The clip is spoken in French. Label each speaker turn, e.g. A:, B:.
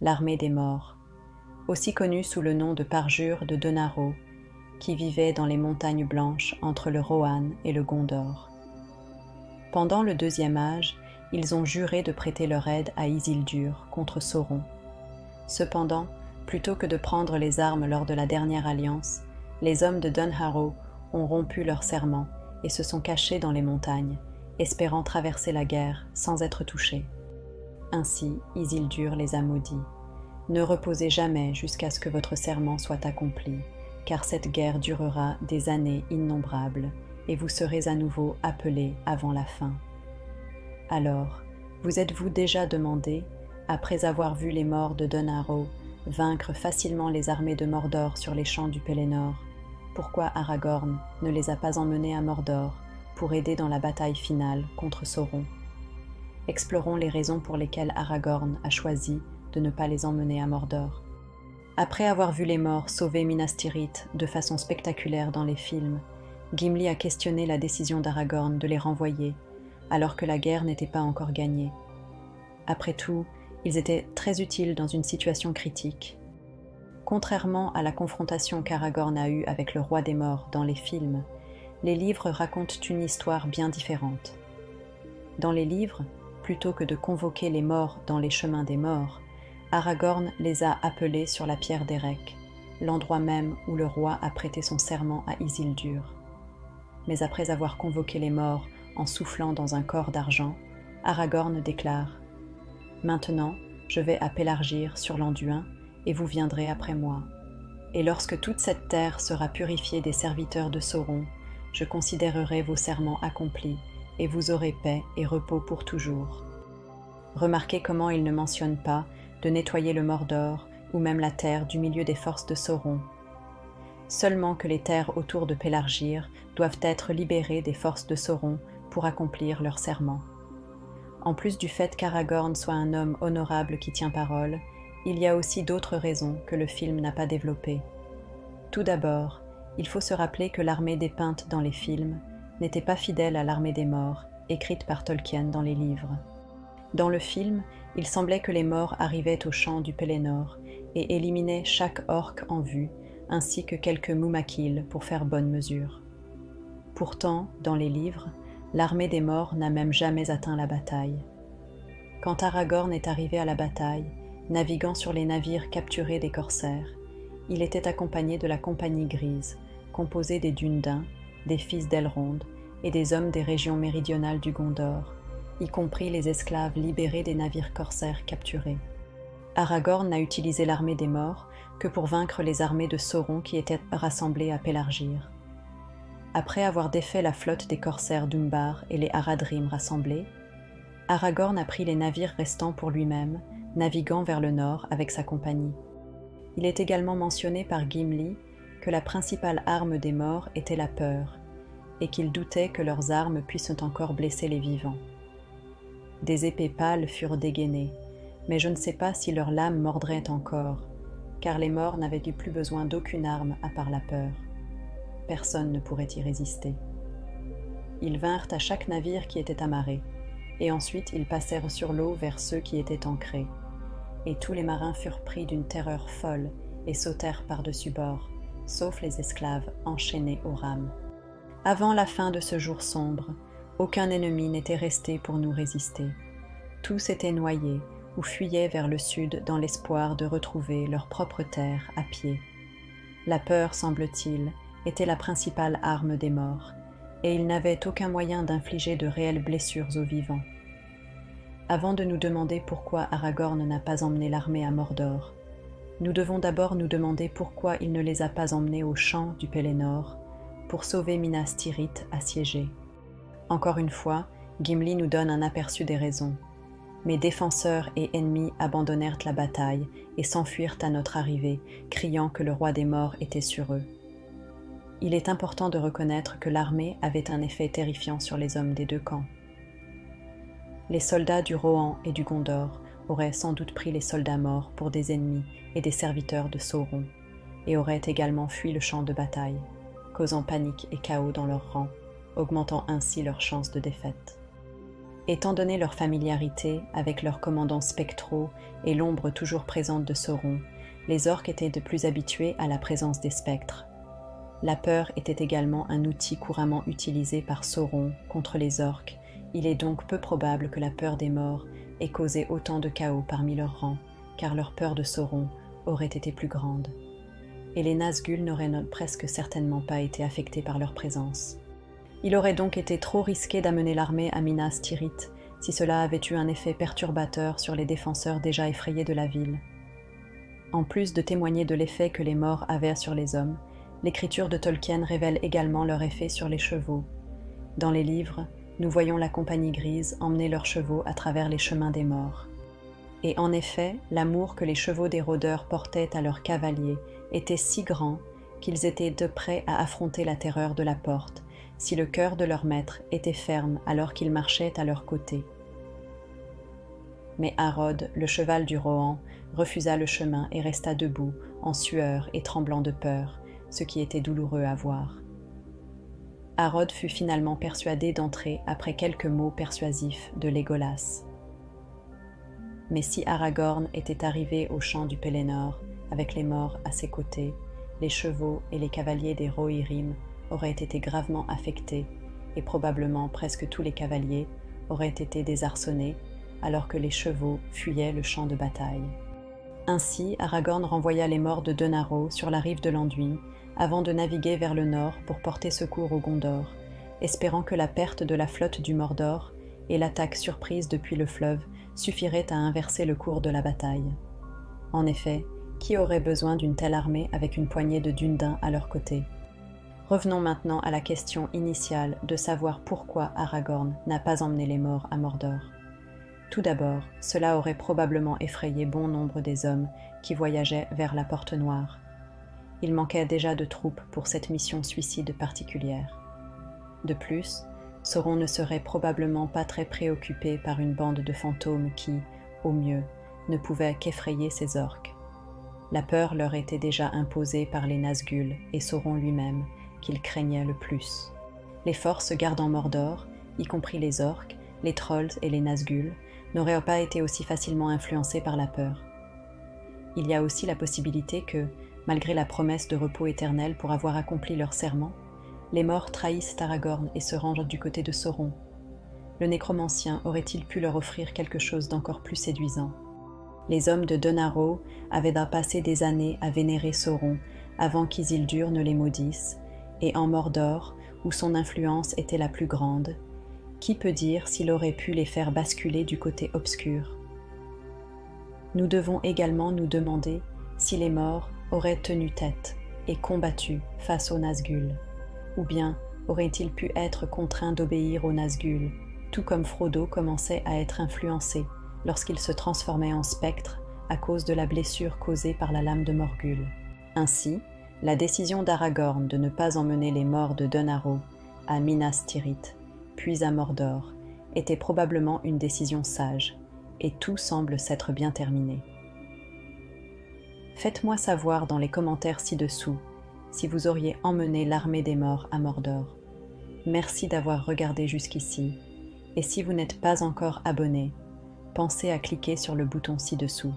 A: l'armée des morts, aussi connue sous le nom de parjure de Denaro, qui vivait dans les montagnes blanches entre le Rohan et le Gondor. Pendant le Deuxième Âge, ils ont juré de prêter leur aide à Isildur contre Sauron. Cependant, plutôt que de prendre les armes lors de la dernière alliance, les hommes de Dunharrow ont rompu leur serment et se sont cachés dans les montagnes, espérant traverser la guerre sans être touchés. Ainsi, Isildur les a maudits. Ne reposez jamais jusqu'à ce que votre serment soit accompli, car cette guerre durera des années innombrables, et vous serez à nouveau appelés avant la fin. Alors, vous êtes-vous déjà demandé, après avoir vu les morts de Dunharrow vaincre facilement les armées de Mordor sur les champs du Pelennor, pourquoi Aragorn ne les a pas emmenés à Mordor pour aider dans la bataille finale contre Sauron? Explorons les raisons pour lesquelles Aragorn a choisi de ne pas les emmener à Mordor. Après avoir vu les morts sauver Minas Tirith de façon spectaculaire dans les films, Gimli a questionné la décision d'Aragorn de les renvoyer, alors que la guerre n'était pas encore gagnée. Après tout, ils étaient très utiles dans une situation critique. Contrairement à la confrontation qu'Aragorn a eue avec le roi des morts dans les films, les livres racontent une histoire bien différente. Dans les livres, plutôt que de convoquer les morts dans les chemins des morts, Aragorn les a appelés sur la pierre d'Erech, l'endroit même où le roi a prêté son serment à Isildur. Mais après avoir convoqué les morts en soufflant dans un corps d'argent, Aragorn déclare « Maintenant, je vais à Pélargir sur l'Anduin, et vous viendrez après moi. Et lorsque toute cette terre sera purifiée des serviteurs de Sauron, je considérerai vos serments accomplis, et vous aurez paix et repos pour toujours. » Remarquez comment il ne mentionne pas de nettoyer le Mordor ou même la terre du milieu des forces de Sauron. Seulement que les terres autour de Pélargir doivent être libérées des forces de Sauron pour accomplir leur serment. En plus du fait qu'Aragorn soit un homme honorable qui tient parole, il y a aussi d'autres raisons que le film n'a pas développées. Tout d'abord, il faut se rappeler que l'armée dépeinte dans les films n'était pas fidèle à l'armée des morts, écrite par Tolkien dans les livres. Dans le film, il semblait que les morts arrivaient au champ du Pelennor et éliminaient chaque orc en vue, ainsi que quelques Mumakil pour faire bonne mesure. Pourtant, dans les livres, l'armée des morts n'a même jamais atteint la bataille. Quand Aragorn est arrivé à la bataille, naviguant sur les navires capturés des corsaires, il était accompagné de la Compagnie Grise, composée des Dúnedain, des fils d'Elrond et des hommes des régions méridionales du Gondor, y compris les esclaves libérés des navires corsaires capturés. Aragorn n'a utilisé l'armée des morts que pour vaincre les armées de Sauron qui étaient rassemblées à Pélargir. Après avoir défait la flotte des corsaires d'Umbar et les Haradrim rassemblés, Aragorn a pris les navires restants pour lui-même, naviguant vers le nord avec sa compagnie. Il est également mentionné par Gimli que la principale arme des morts était la peur, et qu'il doutait que leurs armes puissent encore blesser les vivants. Des épées pâles furent dégainées, mais je ne sais pas si leurs lames mordraient encore, car les morts n'avaient eu plus besoin d'aucune arme à part la peur. Personne ne pourrait y résister. Ils vinrent à chaque navire qui était amarré, et ensuite ils passèrent sur l'eau vers ceux qui étaient ancrés. Et tous les marins furent pris d'une terreur folle et sautèrent par-dessus bord, sauf les esclaves enchaînés aux rames. Avant la fin de ce jour sombre, aucun ennemi n'était resté pour nous résister. Tous étaient noyés ou fuyaient vers le sud dans l'espoir de retrouver leur propre terre à pied. La peur, semble-t-il, était la principale arme des morts, et ils n'avaient aucun moyen d'infliger de réelles blessures aux vivants. Avant de nous demander pourquoi Aragorn n'a pas emmené l'armée à Mordor, nous devons d'abord nous demander pourquoi il ne les a pas emmenés au champ du Pelennor pour sauver Minas Tirith assiégée. Encore une fois, Gimli nous donne un aperçu des raisons. Mes défenseurs et ennemis abandonnèrent la bataille et s'enfuirent à notre arrivée, criant que le roi des morts était sur eux. Il est important de reconnaître que l'armée avait un effet terrifiant sur les hommes des deux camps. Les soldats du Rohan et du Gondor auraient sans doute pris les soldats morts pour des ennemis et des serviteurs de Sauron, et auraient également fui le champ de bataille, causant panique et chaos dans leurs rangs, augmentant ainsi leurs chances de défaite. Étant donné leur familiarité avec leurs commandants spectraux et l'ombre toujours présente de Sauron, les orques étaient de plus habitués à la présence des spectres. La peur était également un outil couramment utilisé par Sauron contre les orques. Il est donc peu probable que la peur des morts ait causé autant de chaos parmi leurs rangs, car leur peur de Sauron aurait été plus grande. Et les Nazgûl n'auraient presque certainement pas été affectés par leur présence. Il aurait donc été trop risqué d'amener l'armée à Minas Tirith si cela avait eu un effet perturbateur sur les défenseurs déjà effrayés de la ville. En plus de témoigner de l'effet que les morts avaient sur les hommes, l'écriture de Tolkien révèle également leur effet sur les chevaux. Dans les livres, nous voyons la compagnie grise emmener leurs chevaux à travers les chemins des morts. Et en effet, l'amour que les chevaux des rôdeurs portaient à leurs cavaliers était si grand qu'ils étaient de prêts à affronter la terreur de la porte, si le cœur de leur maître était ferme alors qu'ils marchaient à leur côté. Mais Harod, le cheval du Rohan, refusa le chemin et resta debout, en sueur et tremblant de peur, ce qui était douloureux à voir. Harod fut finalement persuadé d'entrer après quelques mots persuasifs de Légolas. Mais si Aragorn était arrivé au champ du Pelennor, avec les morts à ses côtés, les chevaux et les cavaliers des Rohirrim auraient été gravement affectés, et probablement presque tous les cavaliers auraient été désarçonnés, alors que les chevaux fuyaient le champ de bataille. Ainsi, Aragorn renvoya les morts de Denaro sur la rive de l'Anduin, avant de naviguer vers le nord pour porter secours au Gondor, espérant que la perte de la flotte du Mordor et l'attaque surprise depuis le fleuve suffiraient à inverser le cours de la bataille. En effet, qui aurait besoin d'une telle armée avec une poignée de Dúnedain à leur côté? Revenons maintenant à la question initiale de savoir pourquoi Aragorn n'a pas emmené les morts à Mordor. Tout d'abord, cela aurait probablement effrayé bon nombre des hommes qui voyageaient vers la Porte Noire. Il manquait déjà de troupes pour cette mission suicide particulière. De plus, Sauron ne serait probablement pas très préoccupé par une bande de fantômes qui, au mieux, ne pouvait qu'effrayer ses orques. La peur leur était déjà imposée par les Nazgûl et Sauron lui-même, qu'il craignait le plus. Les forces gardant Mordor, y compris les orques, les trolls et les Nazgûl, n'auraient pas été aussi facilement influencés par la peur. Il y a aussi la possibilité que, malgré la promesse de repos éternel pour avoir accompli leur serment, les morts trahissent Aragorn et se rangent du côté de Sauron. Le nécromancien aurait-il pu leur offrir quelque chose d'encore plus séduisant? Les hommes de Denaro avaient passé des années à vénérer Sauron avant qu'Isildur ne les maudisse, et en Mordor, où son influence était la plus grande, qui peut dire s'il aurait pu les faire basculer du côté obscur? Nous devons également nous demander si les morts auraient tenu tête et combattu face aux Nazgûl, ou bien auraient-ils pu être contraints d'obéir aux Nazgûl, tout comme Frodo commençait à être influencé lorsqu'il se transformait en spectre à cause de la blessure causée par la lame de Morgul. Ainsi, la décision d'Aragorn de ne pas emmener les morts de Denaro à Minas Tirith, puis à Mordor, était probablement une décision sage, et tout semble s'être bien terminé. Faites-moi savoir dans les commentaires ci-dessous si vous auriez emmené l'armée des morts à Mordor. Merci d'avoir regardé jusqu'ici, et si vous n'êtes pas encore abonné, pensez à cliquer sur le bouton ci-dessous.